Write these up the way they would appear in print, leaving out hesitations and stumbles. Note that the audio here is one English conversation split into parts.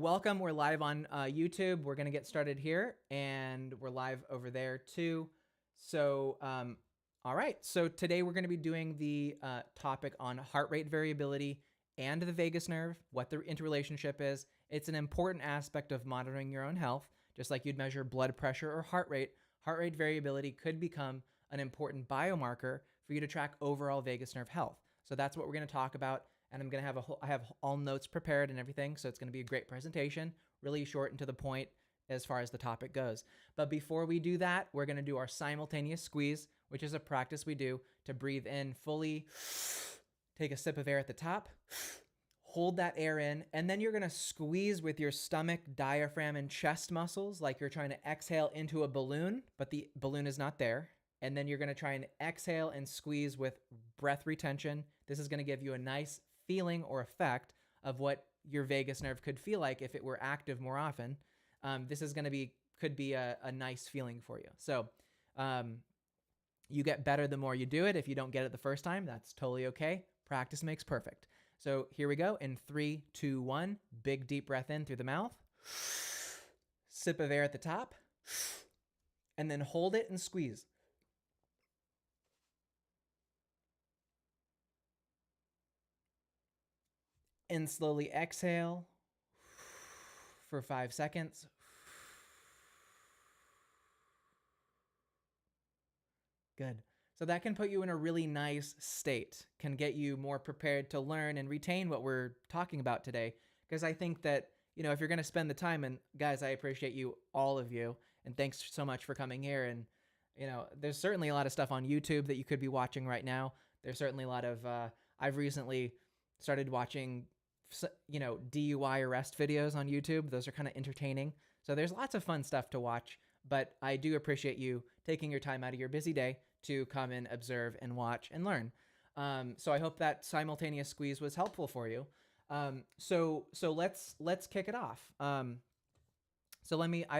welcome. We're live on YouTube. We're going to get started here, and we're live over there too. So, all right. So today we're going to be doing the topic on heart rate variability and the vagus nerve, what the interrelationship is. It's an important aspect of monitoring your own health. Just like you'd measure blood pressure or heart rate variability could become an important biomarker for you to track overall vagus nerve health. So that's what we're going to talk about. And I'm going to I have all notes prepared and everything. So it's going to be a great presentation, really short and to the point as far as the topic goes. But before we do that, we're going to do our simultaneous squeeze, which is a practice we do to breathe in fully, take a sip of air at the top, hold that air in, and then you're going to squeeze with your stomach, diaphragm, and chest muscles like you're trying to exhale into a balloon, but the balloon is not there. And then you're going to try and exhale and squeeze with breath retention. This is going to give you a nice feeling or effect of what your vagus nerve could feel like if it were active more often. This is going to could be a nice feeling for you. So you get better the more you do it. If you don't get it the first time, that's totally okay. Practice makes perfect. So here we go. In 3, 2, 1, big deep breath in through the mouth. Sip of air at the top. And then hold it and squeeze. And slowly exhale for 5 seconds. Good. So that can put you in a really nice state, can get you more prepared to learn and retain what we're talking about today. Because I think that, if you're going to spend the time, and guys, I appreciate you, all of you, and thanks so much for coming here. And, there's certainly a lot of stuff on YouTube that you could be watching right now. There's certainly a lot of, I've recently started watching DUI arrest videos on YouTube. Those are kind of entertaining. So there's lots of fun stuff to watch, but I do appreciate you taking your time out of your busy day to come and observe and watch and learn. So I hope that simultaneous squeeze was helpful for you. So let's kick it off. I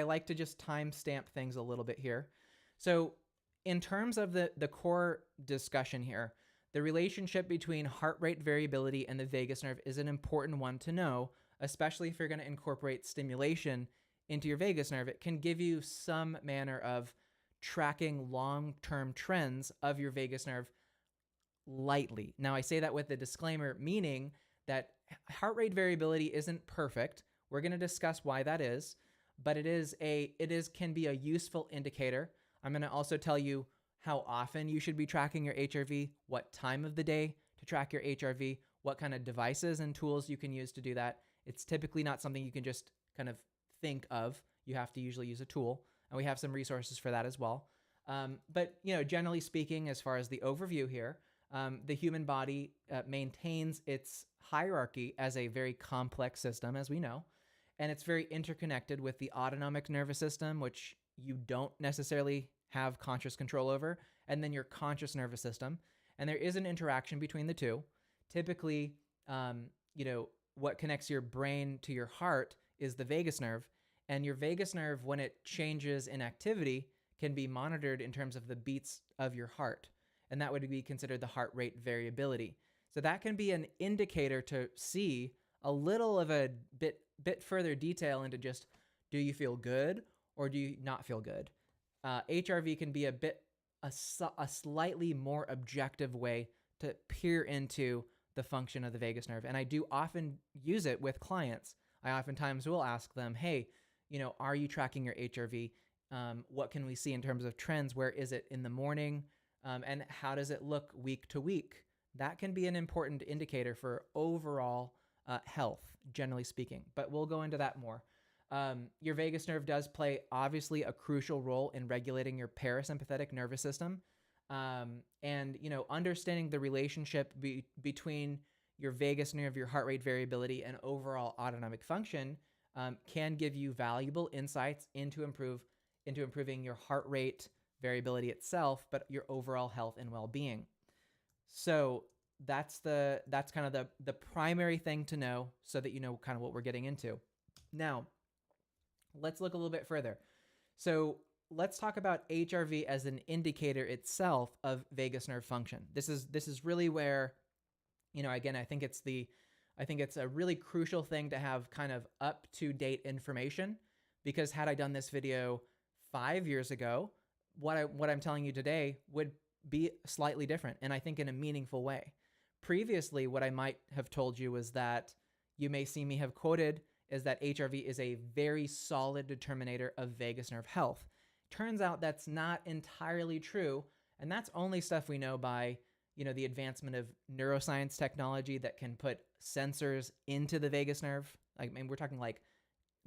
like to just timestamp things a little bit here. So in terms of the core discussion here, the relationship between heart rate variability and the vagus nerve is an important one to know, especially if you're going to incorporate stimulation into your vagus nerve. It can give you some manner of tracking long-term trends of your vagus nerve lightly. Now, I say that with a disclaimer, meaning that heart rate variability isn't perfect. We're going to discuss why that is, but it can be a useful indicator. I'm going to also tell you how often you should be tracking your HRV, what time of the day to track your HRV, what kind of devices and tools you can use to do that. It's typically not something you can just kind of think of. You have to usually use a tool, and we have some resources for that as well. But generally speaking, as far as the overview here, the human body maintains its hierarchy as a very complex system, as we know, and it's very interconnected with the autonomic nervous system, which you don't necessarily have conscious control over, and then your conscious nervous system. And there is an interaction between the two. Typically, what connects your brain to your heart is the vagus nerve, and your vagus nerve, when it changes in activity, can be monitored in terms of the beats of your heart. And that would be considered the heart rate variability. So that can be an indicator to see a little of a bit further detail into just, do you feel good or do you not feel good? HRV can be a slightly more objective way to peer into the function of the vagus nerve. And I do often use it with clients. I oftentimes will ask them, hey, are you tracking your HRV? What can we see in terms of trends? Where is it in the morning? And how does it look week to week? That can be an important indicator for overall health, generally speaking. But we'll go into that more. Your vagus nerve does play, obviously, a crucial role in regulating your parasympathetic nervous system. And, understanding the relationship between your vagus nerve, your heart rate variability, and overall autonomic function can give you valuable insights into improving your heart rate variability itself, but your overall health and well-being. So that's kind of the primary thing to know, so that you know kind of what we're getting into. Now, let's look a little bit further. So let's talk about HRV as an indicator itself of vagus nerve function. This is really where, again, I think it's the I think it's a really crucial thing to have kind of up-to-date information, because had I done this video 5 years ago, what I'm telling you today would be slightly different, and I think in a meaningful way. Previously, what I might have told you was that you may see me have quoted is that HRV is a very solid determinator of vagus nerve health. Turns out that's not entirely true, and that's only stuff we know by, the advancement of neuroscience technology that can put sensors into the vagus nerve. We're talking like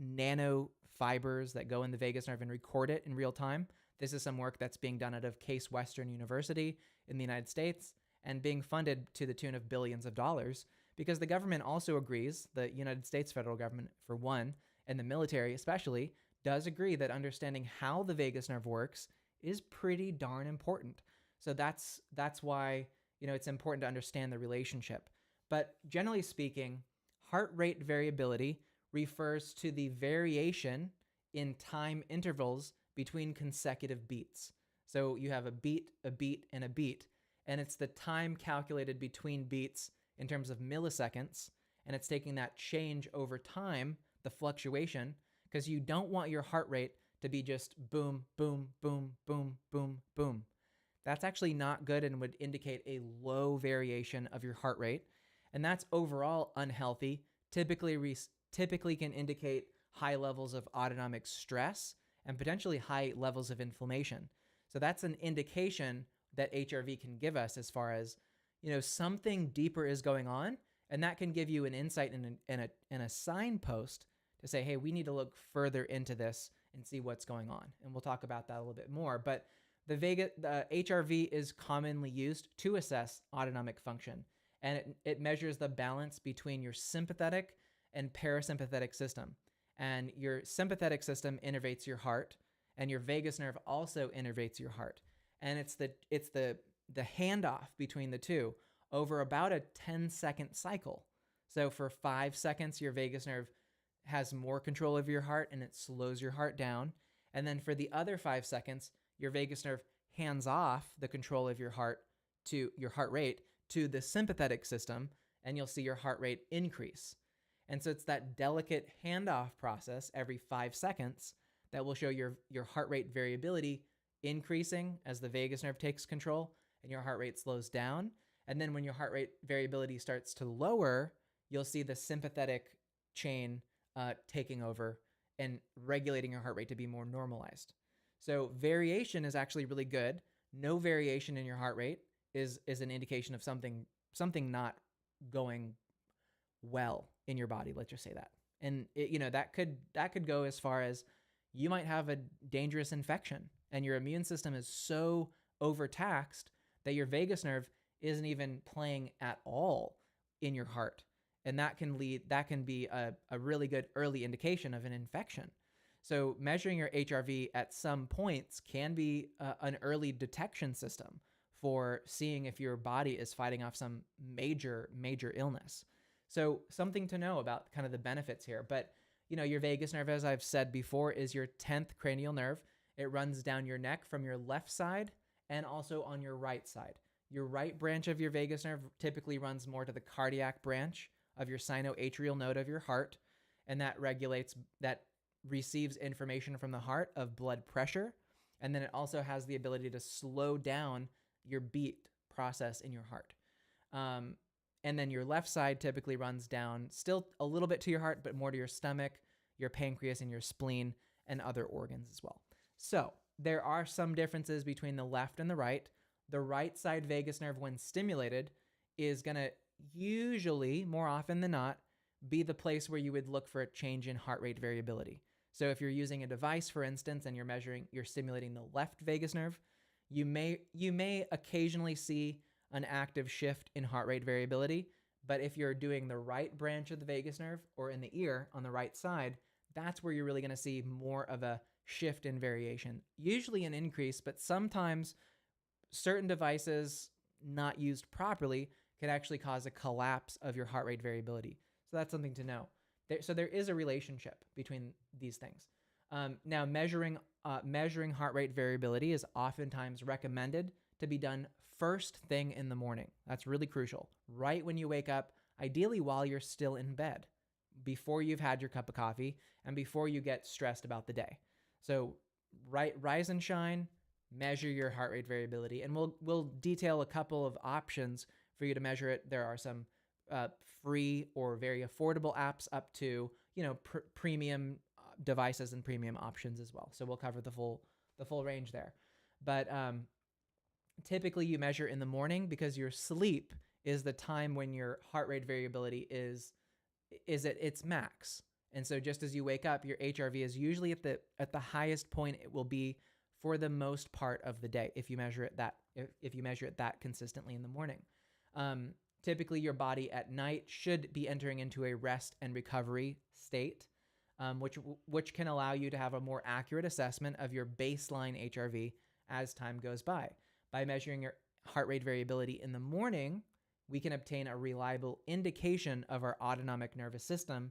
nanofibers that go in the vagus nerve and record it in real time. This is some work that's being done out of Case Western University in the United States and being funded to the tune of billions of dollars, because the government also agrees, the United States federal government for one, and the military especially, does agree that understanding how the vagus nerve works is pretty darn important. So that's why, it's important to understand the relationship. But generally speaking, heart rate variability refers to the variation in time intervals between consecutive beats. So you have a beat, and a beat, and it's the time calculated between beats in terms of milliseconds, and it's taking that change over time, the fluctuation, because you don't want your heart rate to be just boom, boom, boom, boom, boom, boom. That's actually not good and would indicate a low variation of your heart rate, and that's overall unhealthy. Typically can indicate high levels of autonomic stress and potentially high levels of inflammation. So that's an indication that HRV can give us as far as, something deeper is going on, and that can give you an insight and a signpost to say, hey, we need to look further into this and see what's going on. And we'll talk about that a little bit more. But the HRV is commonly used to assess autonomic function, and it measures the balance between your sympathetic and parasympathetic system. And your sympathetic system innervates your heart, and your vagus nerve also innervates your heart. And it's the handoff between the two over about a 10-second cycle. So for 5 seconds, your vagus nerve has more control over your heart and it slows your heart down. And then for the other 5 seconds, your vagus nerve hands off the control of your heart to your heart rate to the sympathetic system, and you'll see your heart rate increase. And so it's that delicate handoff process every 5 seconds that will show your heart rate variability increasing as the vagus nerve takes control and your heart rate slows down. And then when your heart rate variability starts to lower, you'll see the sympathetic chain taking over and regulating your heart rate to be more normalized. So variation is actually really good. No variation in your heart rate is an indication of something not going well in your body. Let's just say that. And that could go as far as you might have a dangerous infection and your immune system is so overtaxed that your vagus nerve isn't even playing at all in your heart. And that can be a really good early indication of an infection. So measuring your HRV at some points can be an early detection system for seeing if your body is fighting off some major illness. So something to know about kind of the benefits here. But your vagus nerve, as I've said before, is your 10th cranial nerve. It runs down your neck from your left side and also on your right side. Your right branch of your vagus nerve typically runs more to the cardiac branch of your sinoatrial node of your heart, and that receives information from the heart of blood pressure, and then it also has the ability to slow down your beat process in your heart. And then your left side typically runs down still a little bit to your heart, but more to your stomach, your pancreas, and your spleen, and other organs as well. So there are some differences between the left and the right. The right side vagus nerve, when stimulated, is going to usually, more often than not, be the place where you would look for a change in heart rate variability. So if you're using a device, for instance, and you're stimulating the left vagus nerve, you may occasionally see an active shift in heart rate variability. But if you're doing the right branch of the vagus nerve or in the ear on the right side, that's where you're really going to see more of a shift in variation, usually an increase, but sometimes certain devices not used properly can actually cause a collapse of your heart rate variability. So that's something to know. So there is a relationship between these things. Now, measuring heart rate variability is oftentimes recommended to be done first thing in the morning. That's really crucial. Right when you wake up, ideally while you're still in bed, before you've had your cup of coffee and before you get stressed about the day. So rise and shine, measure your heart rate variability, and we'll detail a couple of options for you to measure it. There are some free or very affordable apps up to premium devices and premium options as well. So we'll cover the full range there. But typically you measure in the morning because your sleep is the time when your heart rate variability is at its max. And so just as you wake up, your HRV is usually at the highest point it will be for the most part of the day if you measure it that consistently in the morning. Typically your body at night should be entering into a rest and recovery state, which can allow you to have a more accurate assessment of your baseline HRV as time goes by. By measuring your heart rate variability in the morning, we can obtain a reliable indication of our autonomic nervous system,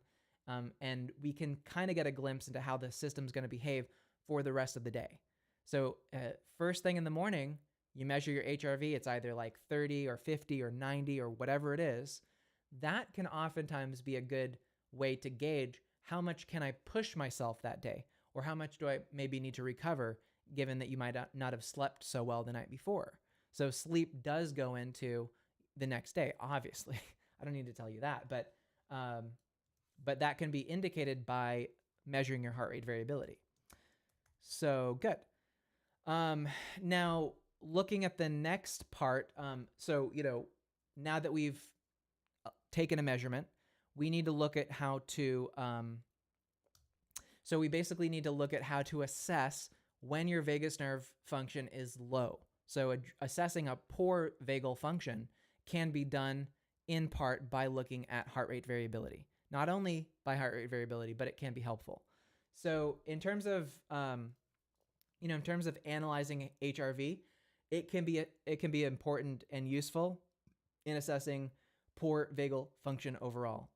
and we can kind of get a glimpse into how the system's going to behave for the rest of the day. So first thing in the morning, you measure your HRV. It's either like 30 or 50 or 90 or whatever it is. That can oftentimes be a good way to gauge how much can I push myself that day, or how much do I maybe need to recover, given that you might not have slept so well the night before. So sleep does go into the next day, obviously. I don't need to tell you that, but that can be indicated by measuring your heart rate variability. So good. Now looking at the next part, now that we've taken a measurement, we need to look at how to, so we basically need to look at how to assess when your vagus nerve function is low. So assessing a poor vagal function can be done in part by looking at heart rate variability. Not only by heart rate variability, but it can be helpful. So in terms of analyzing HRV, it can be important and useful in assessing poor vagal function overall.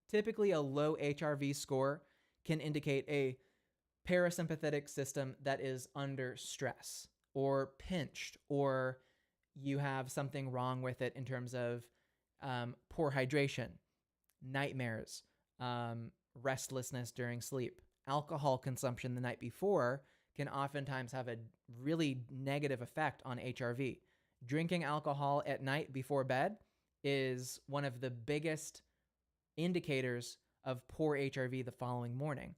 Typically, a low HRV score can indicate a parasympathetic system that is under stress or pinched, or you have something wrong with it in terms of poor hydration, nightmares, restlessness during sleep. Alcohol consumption the night before can oftentimes have a really negative effect on HRV. Drinking alcohol at night before bed is one of the biggest indicators of poor HRV the following morning.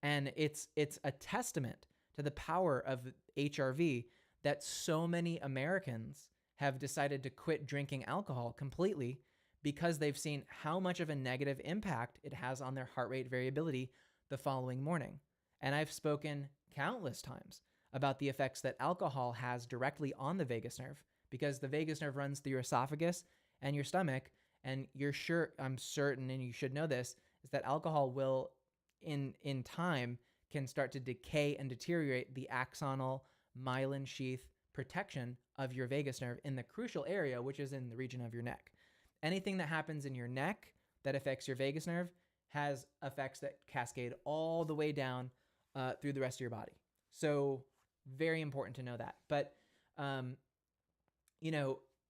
And it's a testament to the power of HRV that so many Americans have decided to quit drinking alcohol completely because they've seen how much of a negative impact it has on their heart rate variability the following morning. And I've spoken countless times about the effects that alcohol has directly on the vagus nerve, because the vagus nerve runs through your esophagus and your stomach. And I'm certain, and you should know this, is that alcohol will, in time, can start to decay and deteriorate the axonal myelin sheath protection of your vagus nerve in the crucial area, which is in the region of your neck. Anything that happens in your neck that affects your vagus nerve has effects that cascade all the way down through the rest of your body. So very important to know that. But,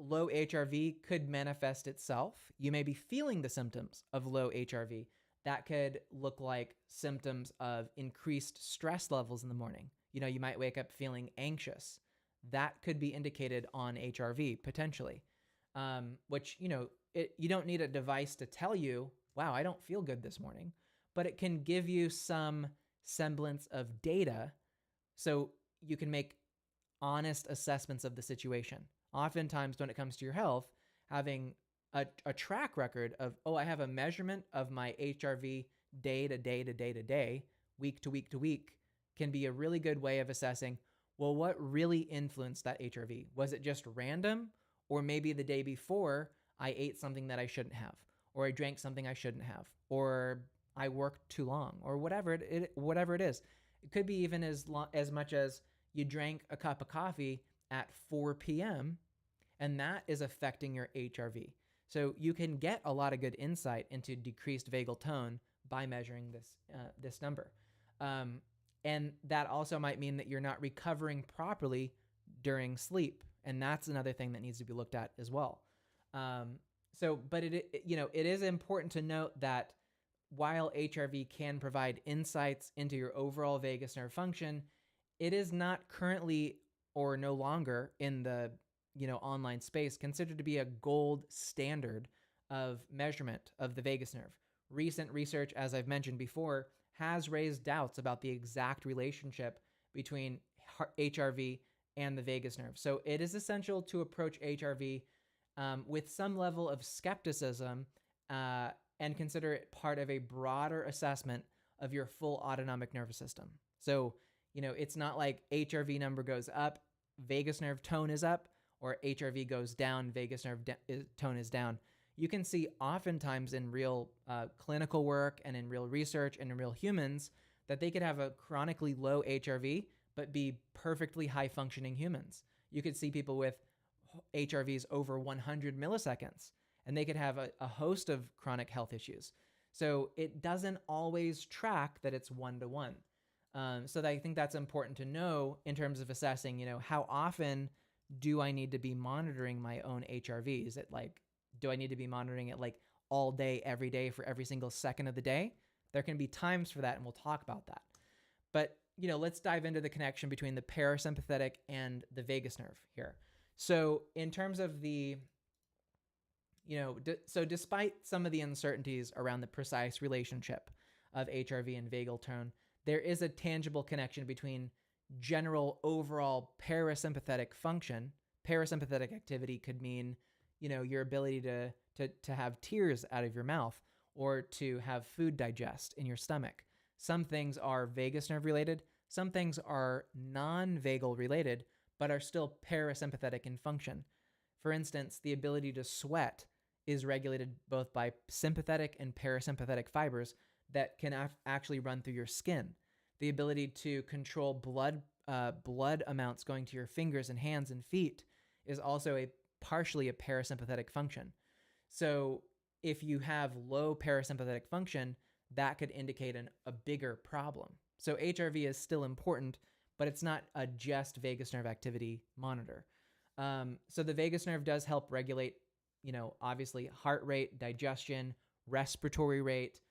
low HRV could manifest itself. You may be feeling the symptoms of low HRV. That could look like symptoms of increased stress levels in the morning. You might wake up feeling anxious. That could be indicated on HRV potentially, which, you don't need a device to tell you, wow, I don't feel good this morning, but it can give you some semblance of data so you can make honest assessments of the situation. Oftentimes when it comes to your health, having a track record of, I have a measurement of my HRV day to day to day to day, week to week to week, can be a really good way of assessing, well, what really influenced that HRV? Was it just random? Or maybe the day before I ate something that I shouldn't have, or I drank something I shouldn't have, or I worked too long, or whatever it is. It could be even as much as you drank a cup of coffee at 4 p.m. and that is affecting your HRV. So you can get a lot of good insight into decreased vagal tone by measuring this number. And that also might mean that you're not recovering properly during sleep. And that's another thing that needs to be looked at as well. So, but it is important to note that while HRV can provide insights into your overall vagus nerve function, it is not currently or no longer in the online space considered to be a gold standard of measurement of the vagus nerve. Recent research, as I've mentioned before, has raised doubts about the exact relationship between HRV and the vagus nerve. So it is essential to approach HRV with some level of skepticism and consider it part of a broader assessment of your full autonomic nervous system. So, it's not like HRV number goes up, vagus nerve tone is up, or HRV goes down, vagus nerve tone is down. You can see oftentimes in real clinical work and in real research and in real humans that they could have a chronically low HRV but be perfectly high functioning humans. You could see people with HRVs over 100 milliseconds, and they could have a host of chronic health issues. So it doesn't always track that it's one-to-one. So I think that's important to know in terms of assessing, how often do I need to be monitoring my own HRV? Is it like, do I need to be monitoring it like all day, every day for every single second of the day? There can be times for that, and we'll talk about that. But, let's dive into the connection between the parasympathetic and the vagus nerve here. So in terms of the, so despite some of the uncertainties around the precise relationship of HRV and vagal tone, there is a tangible connection between general overall parasympathetic function. Parasympathetic activity could mean, your ability to have tears out of your mouth or to have food digest in your stomach. Some things are vagus nerve related. Some things are non-vagal related, but are still parasympathetic in function. For instance, the ability to sweat is regulated both by sympathetic and parasympathetic fibers that can actually run through your skin. The ability to control blood amounts going to your fingers and hands and feet is also partially a parasympathetic function. So if you have low parasympathetic function, that could indicate a bigger problem. So HRV is still important, but it's not a just vagus nerve activity monitor. So the vagus nerve does help regulate, obviously heart rate, digestion, respiratory rate.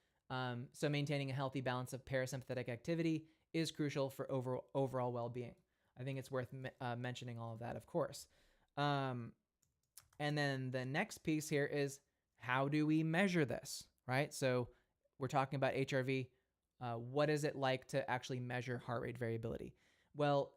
So maintaining a healthy balance of parasympathetic activity is crucial for overall well-being. I think it's worth mentioning all of that, of course. And then the next piece here is, how do we measure this, right? So we're talking about HRV. What is it like to actually measure heart rate variability? Well,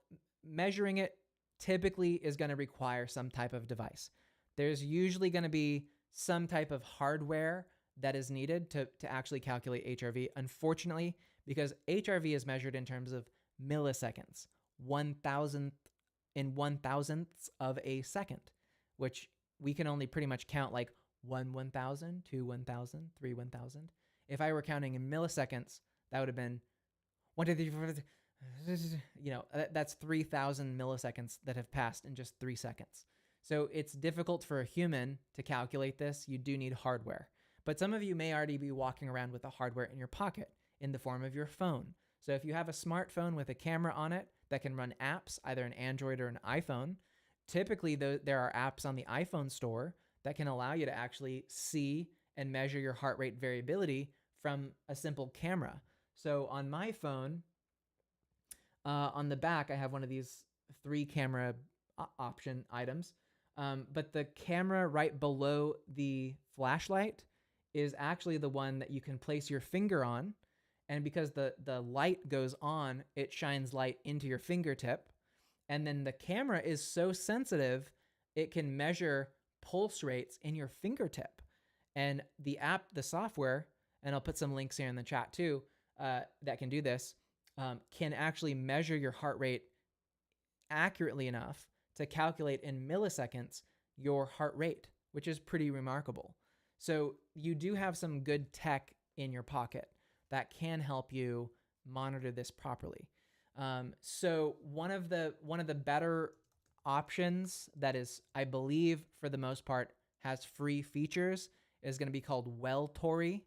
measuring it typically is going to require some type of device. There's usually going to be some type of hardware that is needed to actually calculate HRV. Unfortunately, because HRV is measured in terms of milliseconds, 1,000th of a second, which we can only pretty much count like 1,000, 2, 1,000, 3, 1,000. If I were counting in milliseconds, that would have been 1, 2, 3, 4, 5, that's 3,000 milliseconds that have passed in just 3 seconds. So it's difficult for a human to calculate this. You do need hardware. But some of you may already be walking around with the hardware in your pocket in the form of your phone. So if you have a smartphone with a camera on it that can run apps, either an Android or an iPhone, typically there are apps on the iPhone store that can allow you to actually see and measure your heart rate variability from a simple camera. So on my phone, on the back, I have one of these 3 camera option items. But the camera right below the flashlight is actually the one that you can place your finger on. And because the light goes on, it shines light into your fingertip. And then the camera is so sensitive, it can measure pulse rates in your fingertip. And the app, the software, and I'll put some links here in the chat too, that can do this, can actually measure your heart rate accurately enough to calculate in milliseconds your heart rate, which is pretty remarkable. So you do have some good tech in your pocket that can help you monitor this properly. So one of the better options that is, I believe, for the most part, has free features is going to be called Welltory,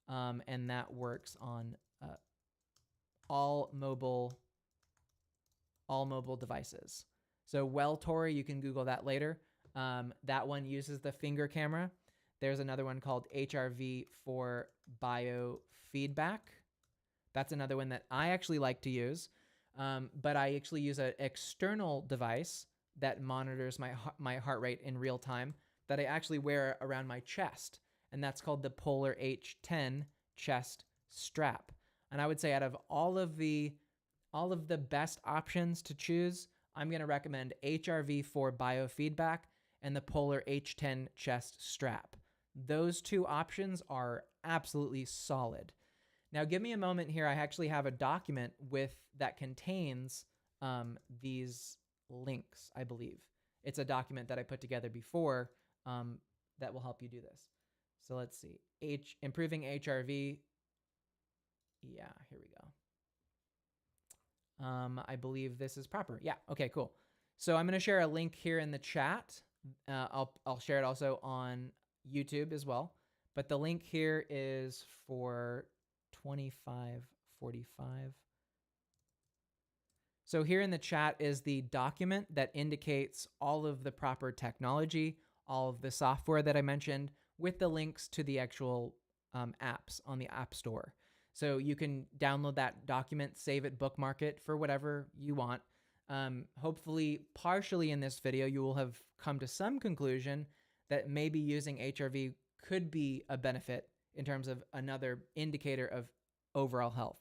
and that works on all mobile devices. So Welltory, you can Google that later. That one uses the finger camera. There's another one called HRV4 Biofeedback. That's another one that I actually like to use, but I actually use an external device that monitors my heart rate in real time that I actually wear around my chest, and that's called the Polar H10 chest strap. And I would say out of all of the best options to choose, I'm going to recommend HRV4 Biofeedback and the Polar H10 chest strap. Those two options are absolutely solid. Now, give me a moment here. I actually have a document that contains these links, I believe. It's a document that I put together before that will help you do this. So let's see. Improving HRV. Yeah, here we go. I believe this is proper. Yeah, okay, cool. So I'm going to share a link here in the chat. I'll share it also on YouTube as well. But the link here is for 2545. So here in the chat is the document that indicates all of the proper technology, all of the software that I mentioned, with the links to the actual apps on the App Store. So you can download that document, save it, bookmark it for whatever you want. Hopefully, partially in this video, you will have come to some conclusion that maybe using HRV could be a benefit in terms of another indicator of overall health.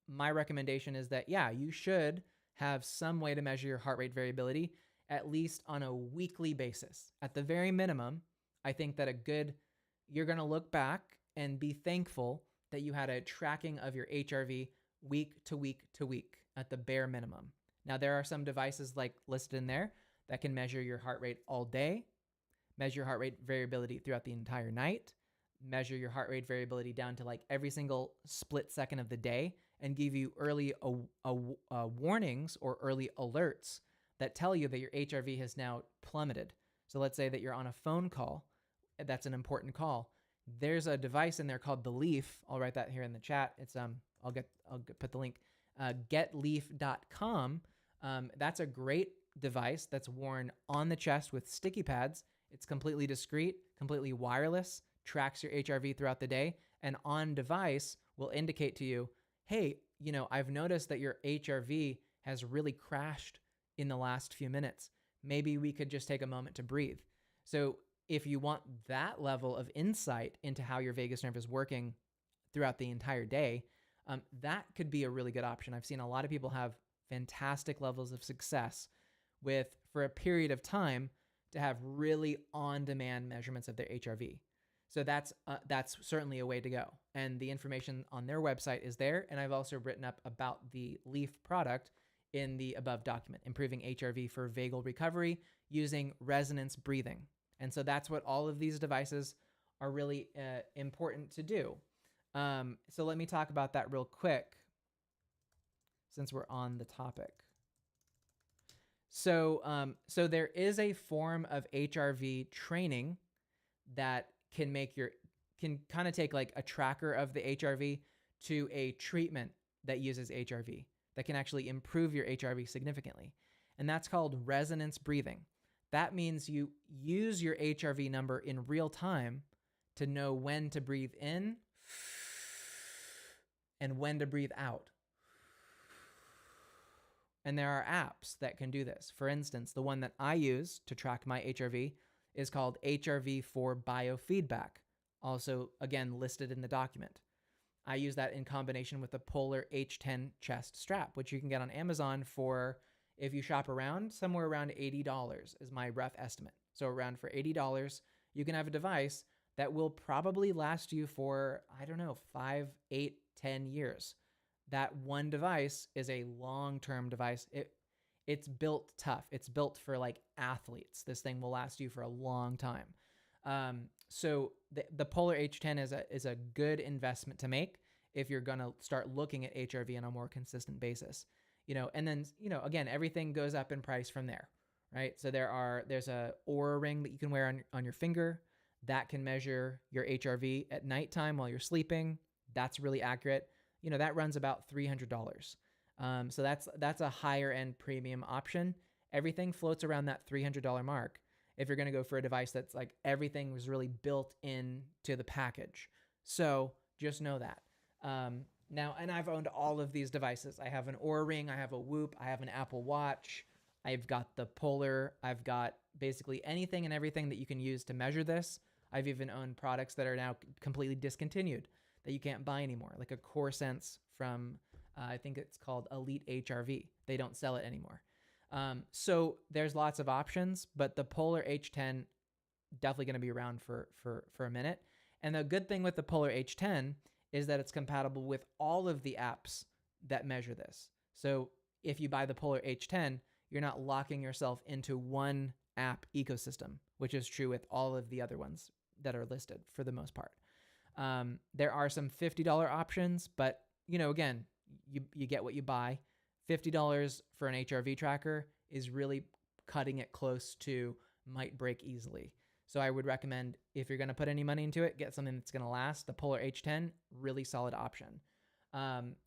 My recommendation is that, yeah, you should have some way to measure your heart rate variability, at least on a weekly basis. At the very minimum, I think that you're going to look back and be thankful that you had a tracking of your HRV week to week to week at the bare minimum. Now, there are some devices like listed in there that can measure your heart rate all day, measure your heart rate variability throughout the entire night, measure your heart rate variability down to like every single split second of the day, and give you early warnings or early alerts that tell you that your HRV has now plummeted. So let's say that you're on a phone call. That's an important call. There's a device in there called the Leaf. I'll write that here in the chat. It's I'll put the link. Getleaf.com. That's a great device that's worn on the chest with sticky pads. It's completely discreet, completely wireless, tracks your HRV throughout the day, and on device will indicate to you, hey, I've noticed that your HRV has really crashed in the last few minutes. Maybe we could just take a moment to breathe. So if you want that level of insight into how your vagus nerve is working throughout the entire day, that could be a really good option. I've seen a lot of people have fantastic levels of success for a period of time, to have really on-demand measurements of their HRV. So that's certainly a way to go. And the information on their website is there. And I've also written up about the Leaf product in the above document, improving HRV for vagal recovery using resonance breathing. And so that's what all of these devices are really important to do. So let me talk about that real quick, since we're on the topic. So there is a form of HRV training that can kind of take like a tracker of the HRV to a treatment that uses HRV that can actually improve your HRV significantly. And that's called resonance breathing. That means you use your HRV number in real time to know when to breathe in and when to breathe out. And there are apps that can do this. For instance, the one that I use to track my HRV is called HRV4 Biofeedback, also, again, listed in the document. I use that in combination with the Polar H10 chest strap, which you can get on Amazon for, if you shop around, somewhere around $80 is my rough estimate. So around for $80, you can have a device that will probably last you for, 5, 8, 10 years. That one device is a long-term device. It's built tough. It's built for like athletes. This thing will last you for a long time. So the Polar H10 is a good investment to make if you're going to start looking at HRV on a more consistent basis. And then, again, everything goes up in price from there, right? So there's a Oura ring that you can wear on your finger that can measure your HRV at nighttime while you're sleeping. That's really accurate. That runs about $300. So that's a higher end premium option. Everything floats around that $300 mark. if you're going to go for a device that's like everything was really built into the package. So just know that. Now, and I've owned all of these devices. I have an Oura Ring, I have a Whoop, I have an Apple Watch, I've got the Polar, I've got basically anything and everything that you can use to measure this. I've even owned products that are now completely discontinued that you can't buy anymore, like a Core Sense from, I think it's called Elite HRV. They don't sell it anymore. So there's lots of options, but the Polar H10 definitely going to be around for a minute. And the good thing with the Polar H10 is that it's compatible with all of the apps that measure this. So if you buy the Polar H10, you're not locking yourself into one app ecosystem, which is true with all of the other ones that are listed for the most part. There are some $50 options, but again, you get what you buy. $50 for an HRV tracker is really cutting it close to might break easily. So I would recommend, if you're going to put any money into it, get something that's going to last. The Polar H10, really solid option.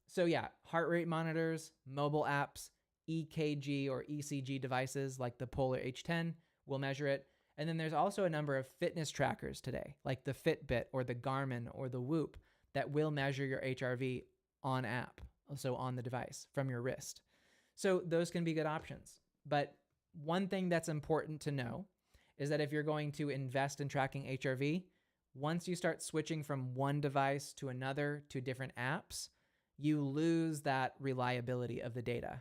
So yeah, heart rate monitors, mobile apps, EKG or ECG devices like the Polar H10 will measure it. And then there's also a number of fitness trackers today, like the Fitbit or the Garmin or the Whoop, that will measure your HRV on app, so on the device from your wrist. So those can be good options. But one thing that's important to know is that if you're going to invest in tracking HRV, once you start switching from one device to another to different apps, you lose that reliability of the data.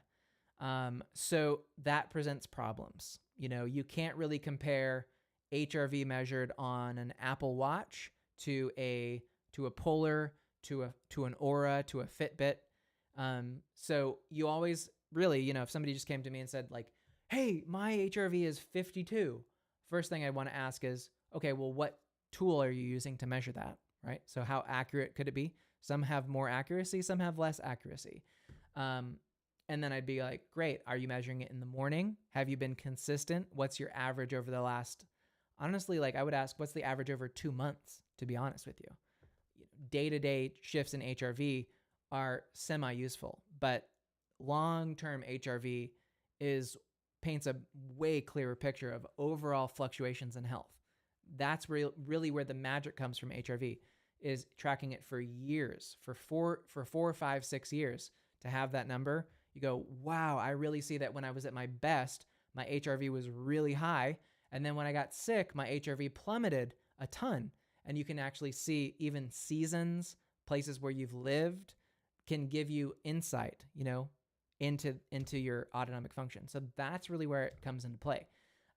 So that presents problems. You can't really compare HRV measured on an Apple Watch to a Polar, to an Oura, to a Fitbit. So you always really, if somebody just came to me and said like, hey, my HRV is 52. First thing I want to ask is, okay, well, what tool are you using to measure that, right? So how accurate could it be? Some have more accuracy, some have less accuracy. And then I'd be like, great, are you measuring it in the morning? Have you been consistent? What's your average over the last, honestly, like I would ask, what's the average over 2 months, to be honest with you? Day-to-day shifts in HRV are semi-useful, but long-term HRV paints a way clearer picture of overall fluctuations in health. That's really where the magic comes from HRV, is tracking it for years, for 4, 5, 6 years, to have that number. You go, wow, I really see that when I was at my best, my HRV was really high. And then when I got sick, my HRV plummeted a ton. And you can actually see even seasons, places where you've lived, can give you insight, into your autonomic function. So that's really where it comes into play.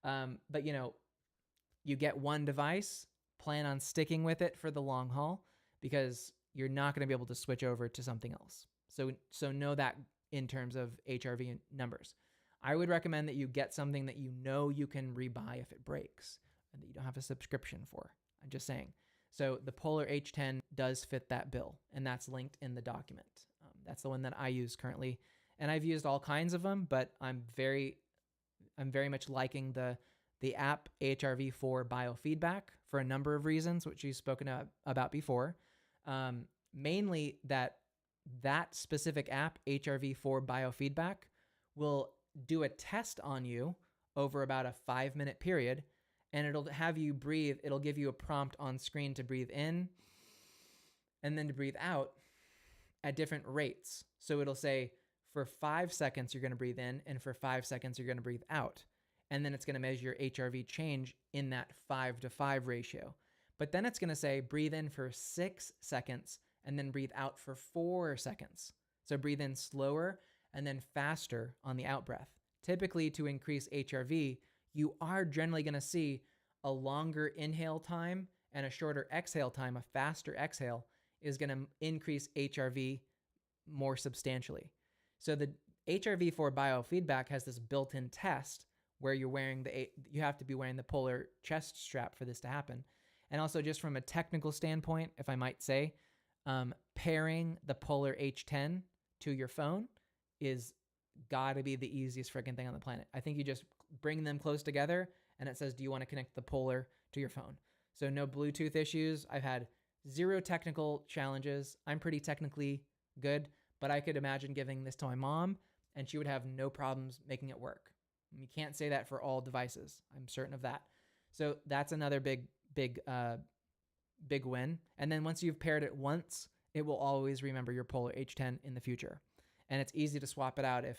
But you get one device, plan on sticking with it for the long haul, because you're not going to be able to switch over to something else. So know that in terms of HRV numbers. I would recommend that you get something that you can rebuy if it breaks and that you don't have a subscription for. I'm just saying. So the Polar H10 does fit that bill, and that's linked in the document. That's the one that I use currently. And I've used all kinds of them, but I'm very much liking the app HRV4 Biofeedback for a number of reasons, which you've spoken about before. Mainly that specific app, HRV4 Biofeedback, will do a test on you over about a 5-minute period, and it'll have you breathe. It'll give you a prompt on screen to breathe in and then to breathe out at different rates. So it'll say, for 5 seconds, you're going to breathe in, and for 5 seconds, you're going to breathe out. And then it's going to measure your HRV change in that 5-to-5 ratio. But then it's going to say, breathe in for 6 seconds, and then breathe out for 4 seconds. So breathe in slower and then faster on the out breath. Typically, to increase HRV, you are generally going to see a longer inhale time and a shorter exhale time. A faster exhale is going to increase HRV more substantially. So the HRV4 Biofeedback has this built-in test where you have to be wearing the Polar chest strap for this to happen. And also, just from a technical standpoint, if I might say, pairing the Polar H10 to your phone is got to be the easiest freaking thing on the planet. I think you just bring them close together and it says, do you want to connect the Polar to your phone? So no Bluetooth issues. I've had 0 technical challenges. I'm pretty technically good, but I could imagine giving this to my mom and she would have no problems making it work. You can't say that for all devices. I'm certain of that. So that's another big win. And then once you've paired it once, it will always remember your polar H10 in the future. And it's easy to swap it out if,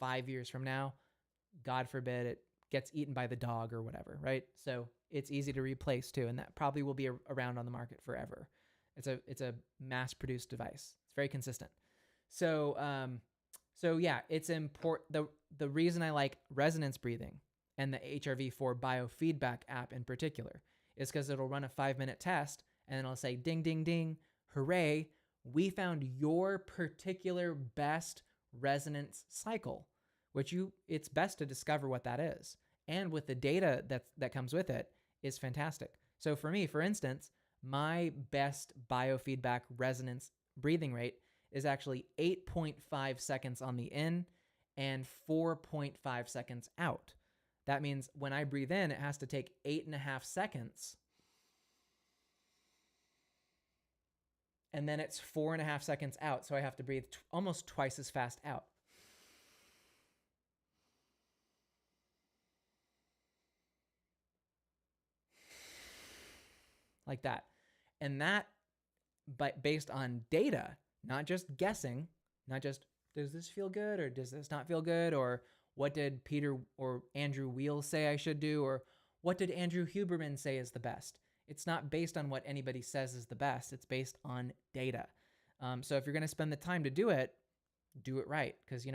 5 years from now, God forbid, it gets eaten by the dog or whatever, right? So it's easy to replace too. And that probably will be around on the market forever. It's a mass-produced device. It's very consistent. So yeah, it's important. The reason I like resonance breathing and the HRV4 Biofeedback app in particular is because it'll run a 5-minute test and it'll say, ding, ding, ding, hooray, we found your particular best resonance cycle, which it's best to discover what that is. And with the data that comes with it is fantastic. So for me, for instance, my best biofeedback resonance breathing rate is actually 8.5 seconds on the in and 4.5 seconds out. That means when I breathe in, it has to take 8.5 seconds. And then it's 4.5 seconds out. So I have to breathe almost twice as fast out. Like that. And that, but based on data, not just guessing, not just, does this feel good or does this not feel good? Or what did Peter or Andrew Weil say I should do? Or what did Andrew Huberman say is the best? It's not based on what anybody says is the best. It's based on data. So if you're going to spend the time to do it right. Because,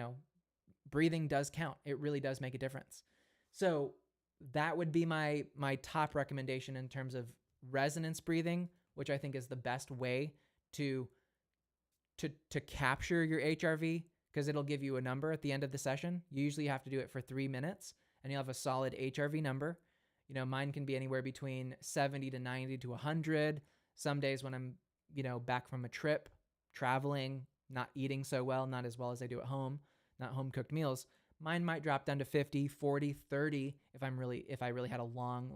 breathing does count. It really does make a difference. So that would be my top recommendation in terms of resonance breathing, which I think is the best way to capture your HRV, because it'll give you a number at the end of the session. You usually have to do it for 3 minutes and you'll have a solid HRV number. Mine can be anywhere between 70 to 90 to 100. Some days when I'm, back from a trip, traveling, not eating so well, not as well as I do at home, not home cooked meals, mine might drop down to 50, 40, 30 if I really had a long,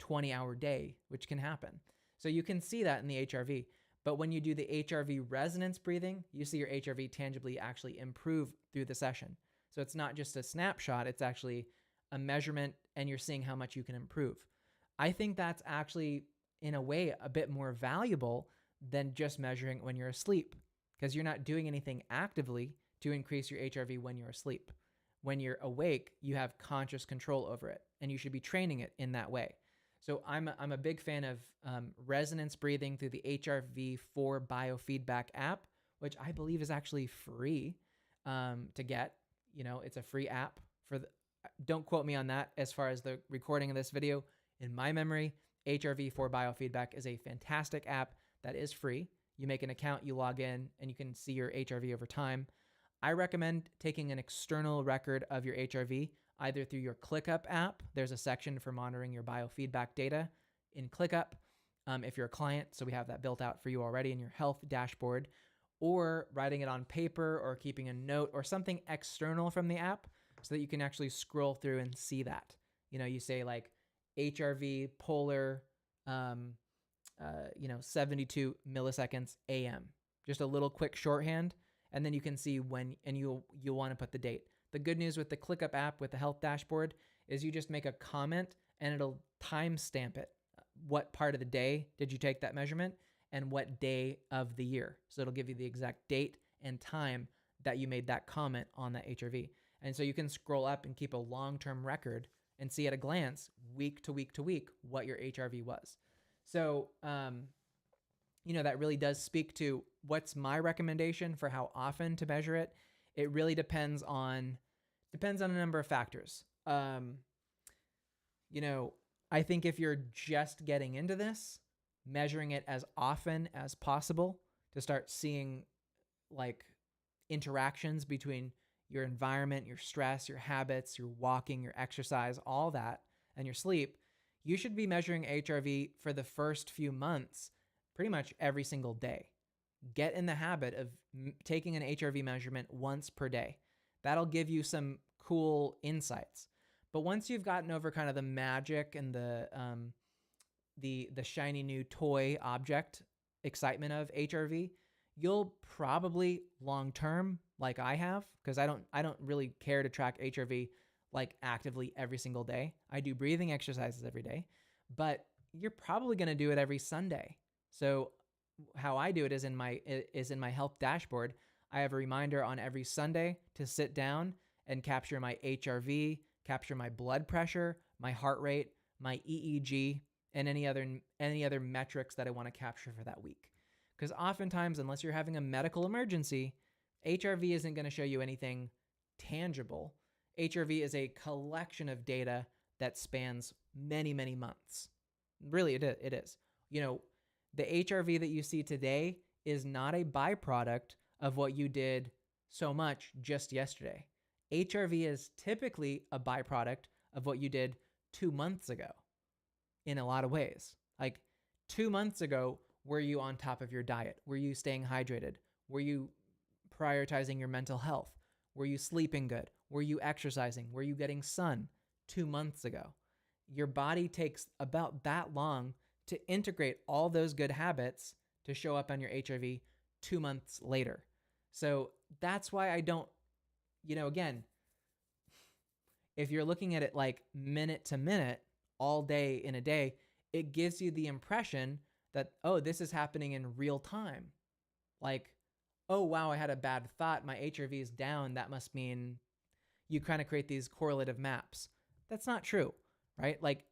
20-hour day, which can happen. So you can see that in the HRV. But when you do the HRV resonance breathing, you see your HRV tangibly actually improve through the session. So it's not just a snapshot, it's actually a measurement and you're seeing how much you can improve. I think that's actually, in a way, a bit more valuable than just measuring when you're asleep, because you're not doing anything actively to increase your HRV when you're asleep. When you're awake, you have conscious control over it, and you should be training it in that way. So I'm a big fan of resonance breathing through the HRV4 Biofeedback app, which I believe is actually free to get. It's a free app don't quote me on that as far as the recording of this video. In my memory, HRV4 Biofeedback is a fantastic app that is free. You make an account, you log in, and you can see your HRV over time. I recommend taking an external record of your HRV, either through your ClickUp app. There's a section for monitoring your biofeedback data in ClickUp if you're a client. So we have that built out for you already in your health dashboard, or writing it on paper or keeping a note or something external from the app so that you can actually scroll through and see that. You say like HRV polar, 72 milliseconds AM, just a little quick shorthand. And then you can see when, and you'll want to put the date. The good news with the ClickUp app with the health dashboard is you just make a comment and it'll timestamp it. What part of the day did you take that measurement and what day of the year? So it'll give you the exact date and time that you made that comment on that HRV. And so you can scroll up and keep a long-term record and see at a glance, week to week to week, what your HRV was. So, that really does speak to what's my recommendation for how often to measure it. It really depends on a number of factors. I think if you're just getting into this, measuring it as often as possible to start seeing interactions between your environment, your stress, your habits, your walking, your exercise, all that, and your sleep, you should be measuring HRV for the first few months pretty much every single day. Get in the habit of taking an HRV measurement once per day. That'll give you some cool insights. But once you've gotten over kind of the magic and the shiny new toy object excitement of HRV, you'll probably long term, like I have, because I don't really care to track HRV like actively every single day. I do breathing exercises every day, but you're probably going to do it every Sunday. So how I do it is in my health dashboard. I have a reminder on every Sunday to sit down and capture my HRV, capture my blood pressure, my heart rate, my EEG, and any other metrics that I want to capture for that week. Because oftentimes, unless you're having a medical emergency, HRV isn't going to show you anything tangible. HRV is a collection of data that spans many, many months. Really, it is. You know, the HRV that you see today is not a byproduct of what you did so much just yesterday. HRV is typically a byproduct of what you did 2 months ago in a lot of ways. Like 2 months ago, were you on top of your diet? Were you staying hydrated? Were you prioritizing your mental health? Were you sleeping good? Were you exercising? Were you getting sun 2 months ago? Your body takes about that long to integrate all those good habits to show up on your HRV 2 months later. So that's why I don't, again, if you're looking at it like minute to minute, all day in a day, it gives you the impression that, oh, this is happening in real time. Like, oh, wow, I had a bad thought. My HRV is down. That must mean you kind of create these correlative maps. That's not true, right? Like,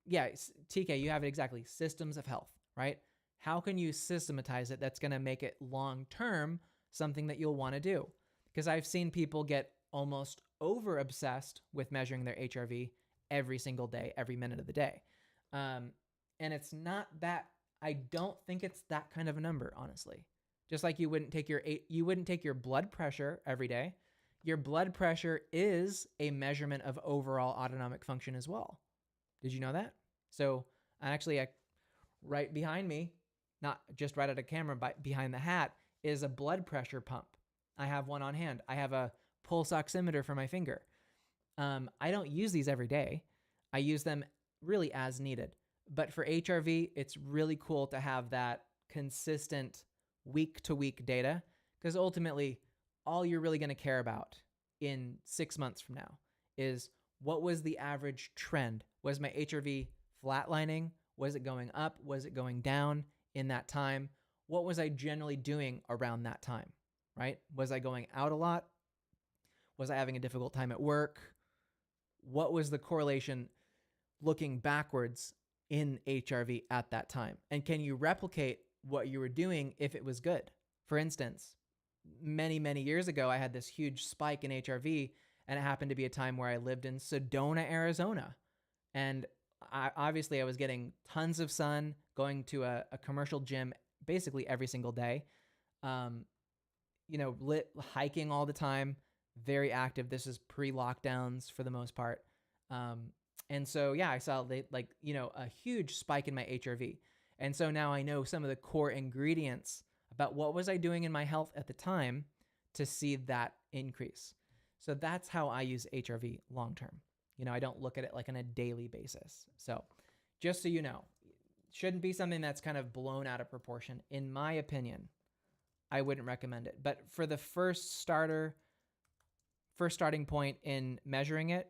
yeah, TK, you have it exactly. Systems of health, right? How can you systematize it that's going to make it long-term something that you'll want to do? Because I've seen people get almost over-obsessed with measuring their HRV every single day, every minute of the day. And it's not that, I don't think it's that kind of a number, honestly. Just like you wouldn't take your blood pressure every day. Your blood pressure is a measurement of overall autonomic function as well. Did you know that? So actually, right behind me, not just right at a camera, but behind the hat, is a blood pressure pump. I have one on hand. I have a pulse oximeter for my finger. I don't use these every day. I use them really as needed. But for HRV, it's really cool to have that consistent week-to-week data, because ultimately, all you're really going to care about in 6 months from now is, what was the average trend? Was my HRV flatlining? Was it going up? Was it going down in that time? What was I generally doing around that time, right? Was I going out a lot? Was I having a difficult time at work? What was the correlation looking backwards in HRV at that time? And can you replicate what you were doing if it was good? For instance, many, many years ago, I had this huge spike in HRV, and it happened to be a time where I lived in Sedona, Arizona. And I was getting tons of sun, going to a commercial gym basically every single day, hiking all the time, very active. This is pre-lockdowns for the most part. And so, yeah, I saw a huge spike in my HRV. And so now I know some of the core ingredients about what was I doing in my health at the time to see that increase. So that's how I use HRV long-term. I don't look at it like on a daily basis. So just so you know, shouldn't be something that's kind of blown out of proportion. In my opinion, I wouldn't recommend it. But for the first starting point in measuring it,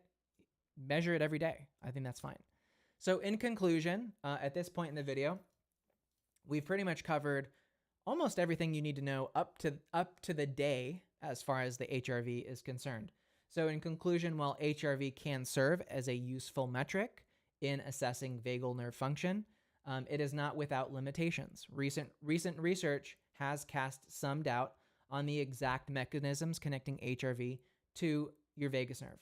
measure it every day. I think that's fine. So in conclusion, at this point in the video, we've pretty much covered almost everything you need to know up to the day as far as the HRV is concerned. So in conclusion, while HRV can serve as a useful metric in assessing vagal nerve function, it is not without limitations. Recent research has cast some doubt on the exact mechanisms connecting HRV to your vagus nerve,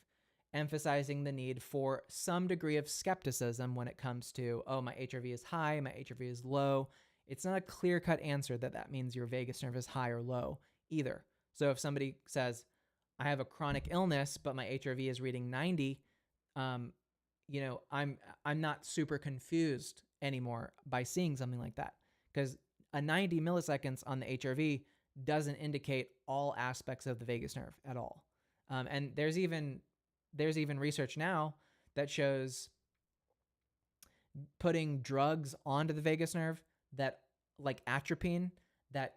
emphasizing the need for some degree of skepticism when it comes to, oh, my HRV is high, my HRV is low. It's not a clear-cut answer that means your vagus nerve is high or low either. So if somebody says, I have a chronic illness, but my HRV is reading 90, I'm not super confused anymore by seeing something like that, because a 90 milliseconds on the HRV doesn't indicate all aspects of the vagus nerve at all. And there's even research now that shows putting drugs onto the vagus nerve that, like atropine, that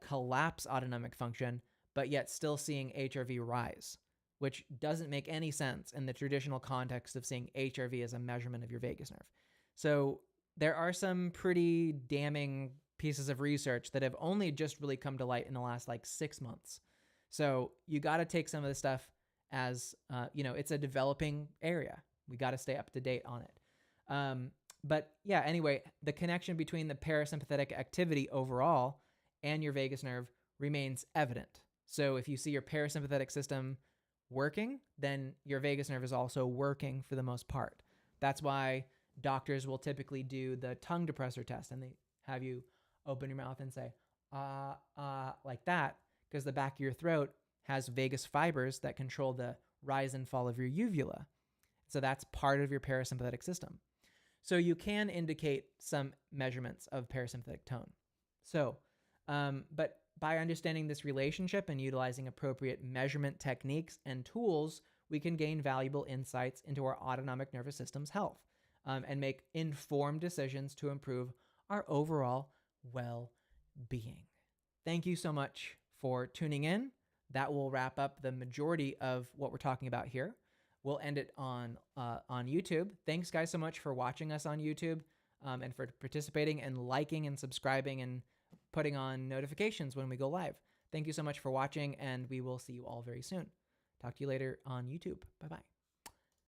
collapse autonomic function, but yet still seeing HRV rise. which doesn't make any sense in the traditional context of seeing HRV as a measurement of your vagus nerve. So there are some pretty damning pieces of research that have only just really come to light in the last like 6 months. So you got to take some of this stuff as, it's a developing area. We got to stay up to date on it. But yeah, anyway, the connection between the parasympathetic activity overall and your vagus nerve remains evident. So if you see your parasympathetic system working, then your vagus nerve is also working for the most part. That's why doctors will typically do the tongue depressor test, and they have you open your mouth and say, like that, because the back of your throat has vagus fibers that control the rise and fall of your uvula. So that's part of your parasympathetic system. So you can indicate some measurements of parasympathetic tone. So, but by understanding this relationship and utilizing appropriate measurement techniques and tools, we can gain valuable insights into our autonomic nervous system's health, and make informed decisions to improve our overall well-being. Thank you so much for tuning in. That will wrap up the majority of what we're talking about here. We'll end it on YouTube. Thanks, guys, so much for watching us on YouTube, and for participating and liking and subscribing and putting on notifications when we go live. Thank you so much for watching, and we will see you all very soon. Talk to you later on YouTube. Bye-bye.